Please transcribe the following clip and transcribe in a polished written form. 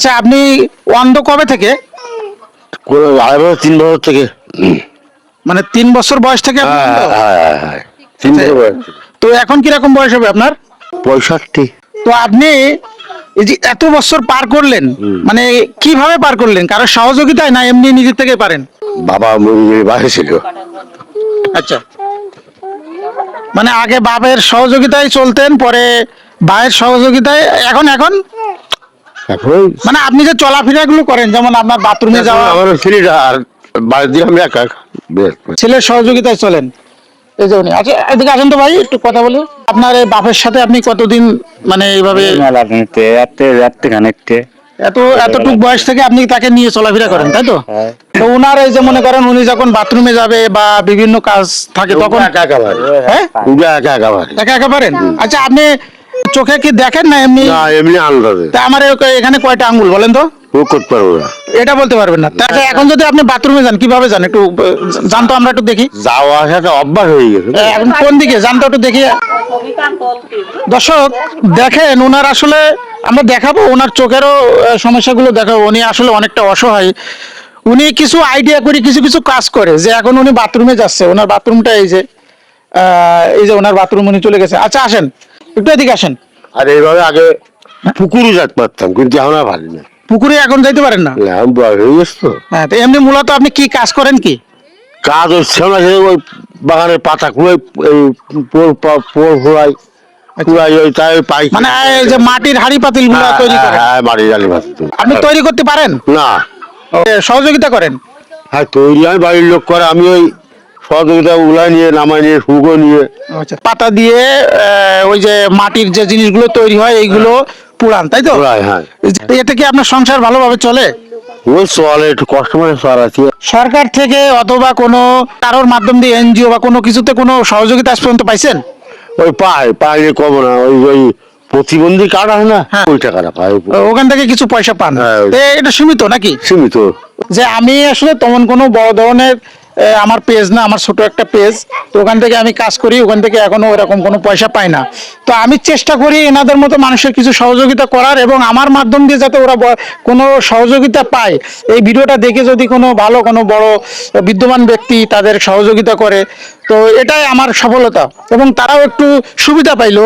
আচ্ছা, আপনি অন্ধ কবে থেকে? 2.5 বছর 3 বছর থেকে। মানে 3 বছর বয়স থেকে আপনি অন্ধ? হ্যাঁ 3 বছর বয়স থেকে। তো এখন কিরকম বয়স হবে আপনার? 65। তো আপনি এই যে এত বছর পার করলেন, মানে কিভাবে পার করলেন? কারোর সহযোগিতায় না এমনি নিজে থেকে পারেন? বাবা বাইরে ছিল। আচ্ছা, মানে আগে বাবার সহযোগিতায় চলতেন, পরে ভাইয়ের সহযোগিতায়, এখন এখন এখন মানে আপনি যে চলাফেরা গুলো করেন, যেমন আপনার বাথরুমে যাওয়া, আমার ছেলেটা আর বাড়ি দিয়ে আমি একা একা বের করি। ছেলের সহযোগিতায় চলেন। এই যে উনি, আচ্ছা এদিকে আসেন তো ভাই, একটু কথা বলি। আপনার এই বাপের সাথে আপনি কতদিন মানে এইভাবে মেলা কিনতে রাত্রে খানিকতে এতটুক বয়স থেকে আপনি তাকে নিয়ে চলাফেরা করেন, তাই তো? তো উনার এই যে মনে করেন উনি যখন বাথরুমে যাবে বা বিভিন্ন কাজ থাকে তখন একা একা পারি। হ্যাঁ ওটা একা একা পারি। একা একা পারেন? আচ্ছা, আপনি চোখে কি দেখেন না এমনি? না এমনি আলাদা তা আমার এখানে কয়টা আঙ্গুল বলেন তো? ও করতে পারবো না। এটা বলতে পারবেন না? তা আচ্ছা, এখন যদি আপনি বাথরুমে যান কিভাবে যান একটু জানতো, আমরা একটু দেখি। যাওয়া আসাটা অভ্যাস হয়ে গেছে। এখন কোন দিকে জানতো একটু দেখি। দর্শক দেখেন, ওনার আসলে আমরা দেখাবো ওনার চোখেরও সমস্যাগুলো দেখাবো। উনি আসলে অনেকটা অসহায়। উনি কিছু আইডিয়া করে কিছু কিছু কাজ করে, যে এখন উনি বাথরুমে যাচ্ছে, ওনার বাথরুমটা এই যে ওনার বাথরুম উনি চলে গেছে। আচ্ছা আসেন, একটু এদিকে আসেন। আর এইভাবে আগে পুকুরে যেতে পারতাম, কিন্তু এখন আর পারি না। পুকুরে এখন যাইতে পারেন না? না, আমি বয়স হয়ে গেছে তো। হ্যাঁ, তো এমনি মূলত আপনি কি কাজ করেন কি? কাজ হচ্ছে না, ওই বাগানের পাতা কুড়াই, এই পোল ফুড়াই কুড়াই, ওই তাই পাই। মানে এই যে মাটির হাড়ি পাতিল গুলো তৈরি করেন? হ্যাঁ বাড়ি জালি ভাত। আপনি তৈরি করতে পারেন? না, সহযোগিতা করেন? হ্যাঁ তৈরি আমি বাড়ির লোক করে, আমি ওই সহযোগিতা উলাই নিয়ে নামাই নিয়ে সুগো নিয়ে। আচ্ছা, পাতা দিয়ে ওই যে মাটির যে জিনিসগুলো তৈরি হয় এইগুলো পুরান, তাই তো? কুড়াই, হ্যাঁ। এতে কি আপনার সংসার ভালোভাবে চলে? ওই চলে, একটু কষ্ট করে চলাচ্ছি। সরকার থেকে অথবা কোনো কারোর মাধ্যম দিয়ে, এনজিও বা কোনো কিছুতে কোনো সহযোগিতা আজ পর্যন্ত পাইছেন? ওই পাইলে কম না, ওই ওই প্রতিবন্ধী কার্ড আছে না, হ্যাঁ। ওই টাকাটা পাই। ওখান থেকে কিছু পয়সা পান? হ্যাঁ। তো এটা সীমিত নাকি? সীমিত। যে আমি আসলে তেমন কোনো বড় ধরনের আমার পেজ না, আমার ছোট একটা পেজ। তো ওখান থেকে আমি কাজ করি, ওখান থেকে এখনো ওরকম কোনো পয়সা পাই না। তো আমি চেষ্টা করি এনাদের মতো মানুষের কিছু সহযোগিতা করার, এবং আমার মাধ্যম দিয়ে যাতে ওরা কোনো সহযোগিতা পায়। এই ভিডিওটা দেখে যদি কোনো ভালো কোনো বড় বিদ্যমান ব্যক্তি তাদের সহযোগিতা করে, তো এটাই আমার সফলতা, এবং তারাও একটু সুবিধা পাইলো।